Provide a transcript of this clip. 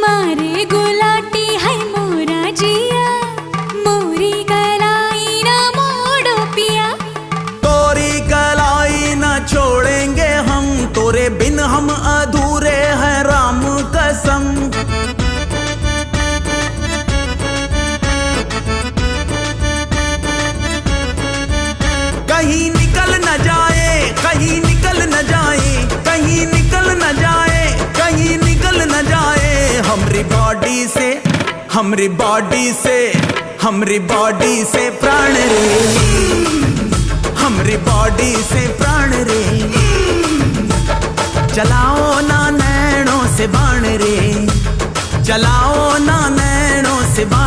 मारे गुलाटी है मोरा जिया, मोरी कलाई ना मोड़ो पिया। तोरी कलाई ना छोड़ेंगे हम, तोरे बिन हम अधूरे हैं राम कसम। कहीं निकल न जाए, कहीं निकल न जाए, कहीं निकल न जाए, कहीं निकल न जाए हमरी बॉडी से, हमरी बॉडी से, हमरी बॉडी से प्राण रे, हमरी बॉडी से प्राण रे। चलाओ ना नैनों से बाण रे, चलाओ ना नैनों से बाण।